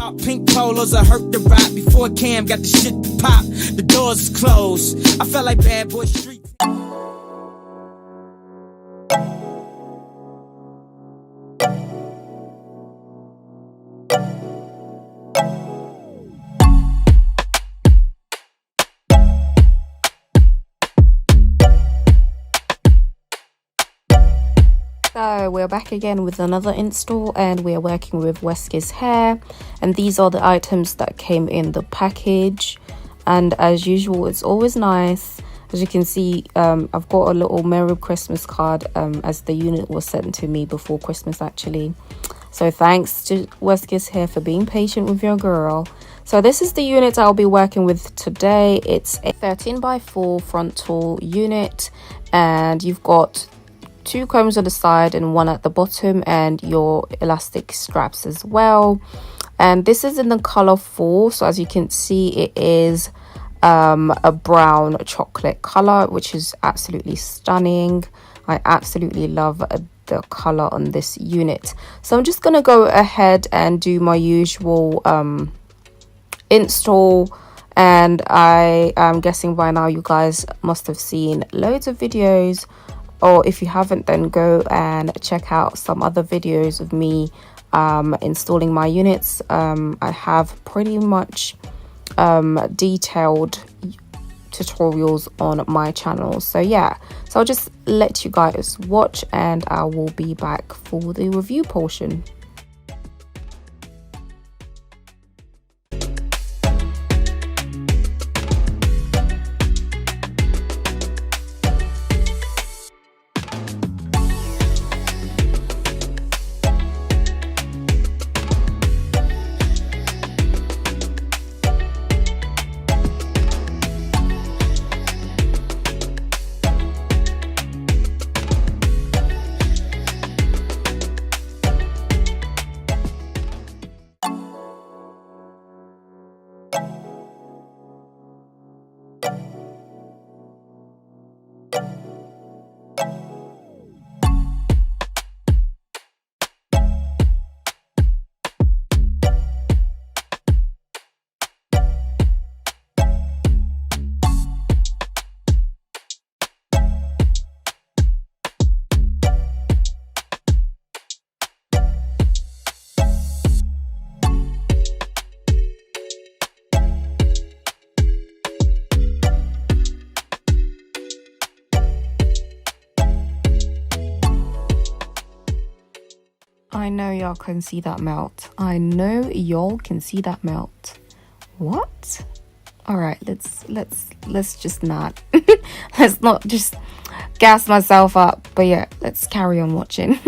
dark pink polos, I hurt the rock before Cam got the shit to pop. The doors is closed. I felt like Bad Boy Street. So we're back again with another install, and we're working with westkisshair, and these are the items that came in the package. And as usual, it's always nice. As you can see, I've got a little Merry Christmas card as the unit was sent to me before Christmas actually. So thanks to westkisshair for being patient with your girl. So this is the unit I'll be working with today. It's a 13x4 frontal unit, and you've got 2 combs on the side and 1 at the bottom, and your elastic straps as well. And this is in the color 4, so as you can see, it is a brown chocolate color, which is absolutely stunning. I absolutely love the color on this unit. So I'm just gonna go ahead and do my usual install, and I am guessing by now you guys must have seen loads of videos, or if you haven't, then go and check out some other videos of me installing my units. I have pretty much detailed tutorials on my channel, so yeah, so I'll just let you guys watch and I will be back for the review portion. I know y'all can see that melt. I know y'all can see that melt. What? All right, let's just not let's not just gas myself up. But yeah, let's carry on watching.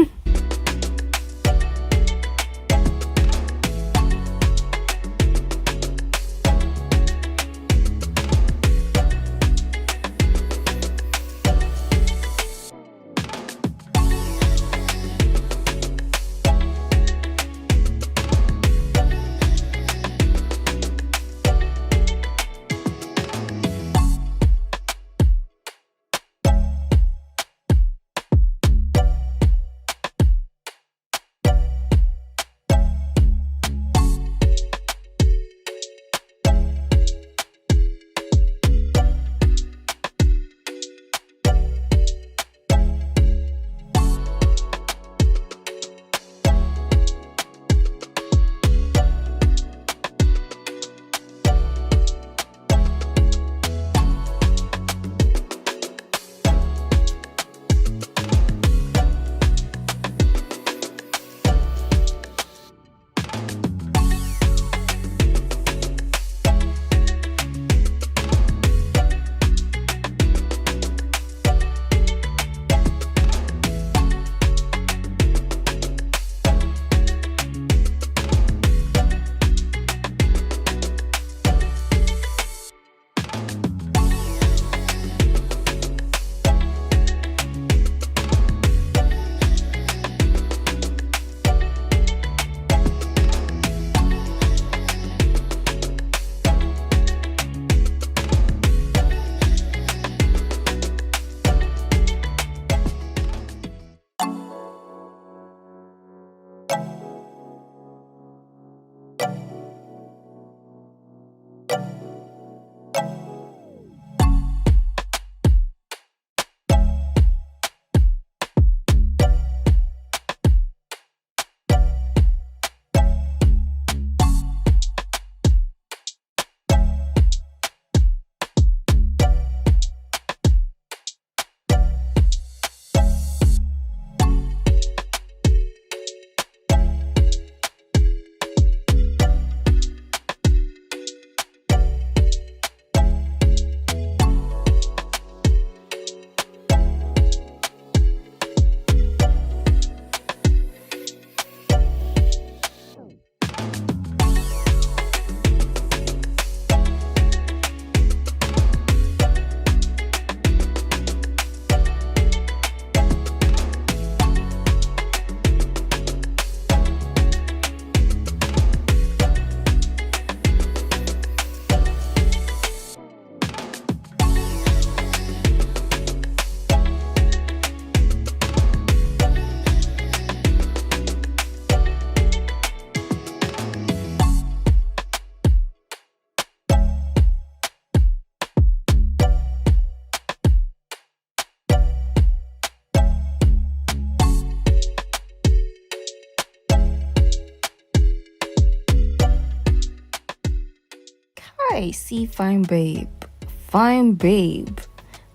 Hey, see, fine babe,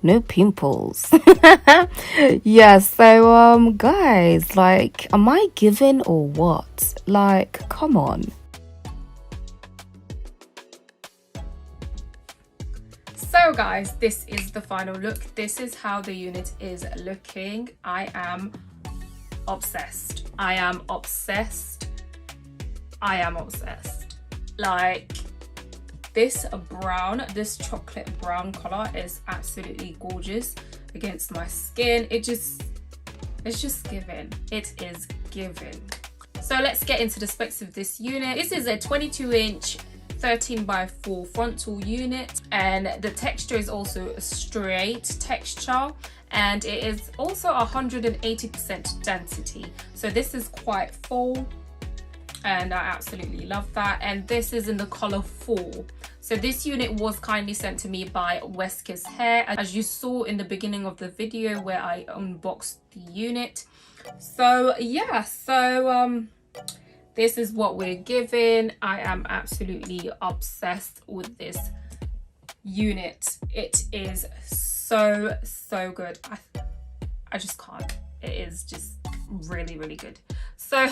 no pimples. Yeah, so guys, like, am I giving or what? Like, come on. So guys, this is the final look. This is how the unit is looking. I am obsessed. Like, this chocolate brown color is absolutely gorgeous against my skin. It's just giving. It is giving. So let's get into the specs of this unit. This is a 22-inch 13x4 frontal unit, and the texture is also a straight texture, and it is also 180% density. So this is quite full, and I absolutely love that. And this is in the color 4. So this unit was kindly sent to me by westkisshair, as you saw in the beginning of the video where I unboxed the unit. So yeah, this is what we're given. I am absolutely obsessed with this unit. It is so good. I just can't. It is just really good. So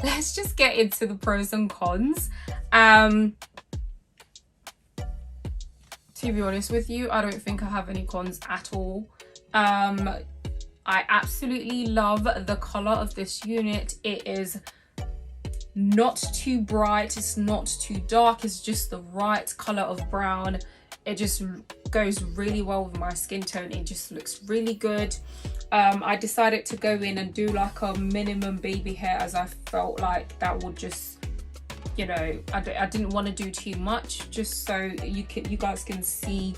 let's just get into the pros and cons. To be honest with you, I don't think I have any cons at all. I absolutely love the color of this unit. It is not too bright, it's not too dark, it's just the right color of brown. It just goes really well with my skin tone. It just looks really good. I decided to go in and do like a minimum baby hair, as I felt like that would just, you know, I didn't want to do too much, just so you guys can see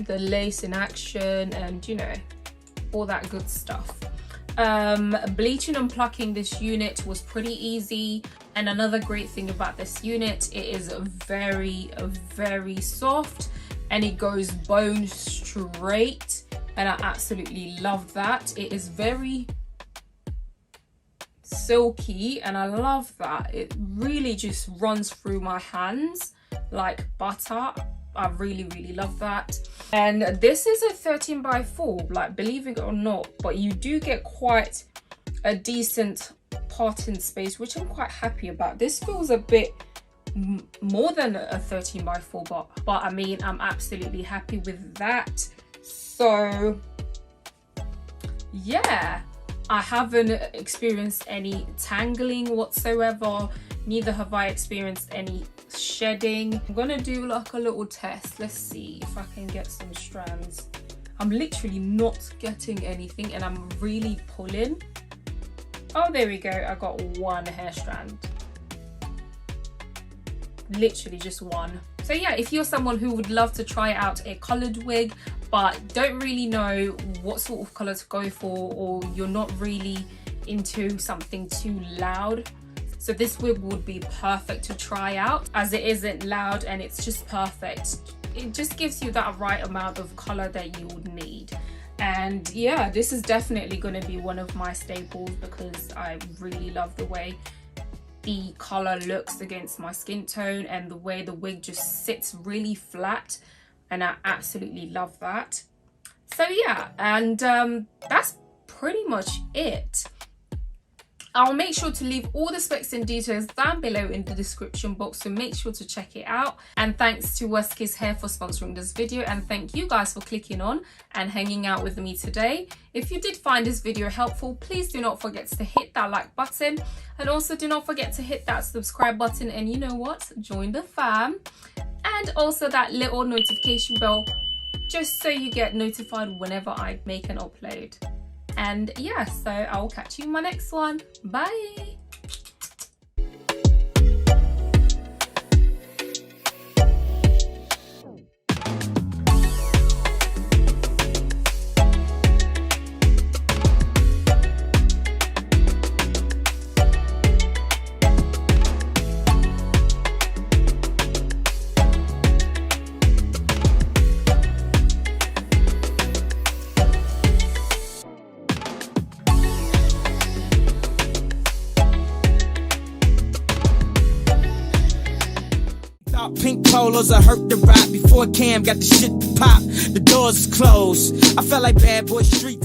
the lace in action and, you know, all that good stuff. Bleaching and plucking this unit was pretty easy, and another great thing about this unit, it is very soft and it goes bone straight, and I absolutely love that. It is very silky and I love that. It really just runs through my hands like butter. I really love that. And this is a 13x4, like, believe it or not, but you do get quite a decent parting space, which I'm quite happy about. This feels a bit more than a 13x4, but I mean, I'm absolutely happy with that. So yeah, I haven't experienced any tangling whatsoever, neither have I experienced any shedding. I'm gonna do like a little test. Let's see if I can get some strands. I'm literally not getting anything and I'm really pulling. Oh, there we go. I got one hair strand. Literally just one. So yeah, if you're someone who would love to try out a coloured wig but don't really know what sort of colour to go for, or you're not really into something too loud, So this wig would be perfect to try out, as it isn't loud and it's just perfect. It just gives you that right amount of color that you would need. And yeah, this is definitely going to be one of my staples because I really love the way the color looks against my skin tone and the way the wig just sits really flat, and I absolutely love that. So yeah, and that's pretty much it. I'll make sure to leave all the specs and details down below in the description box, so make sure to check it out. And thanks to westkisshair for sponsoring this video, and thank you guys for clicking on and hanging out with me today. If you did find this video helpful, please do not forget to hit that like button, and also do not forget to hit that subscribe button, and you know what, join the fam, and also that little notification bell just so you get notified whenever I make an upload. And yeah, so I'll catch you in my next one. Bye. Pink polos, I hurt the rock before Cam got the shit to pop. The doors closed. I felt like Bad Boy Street.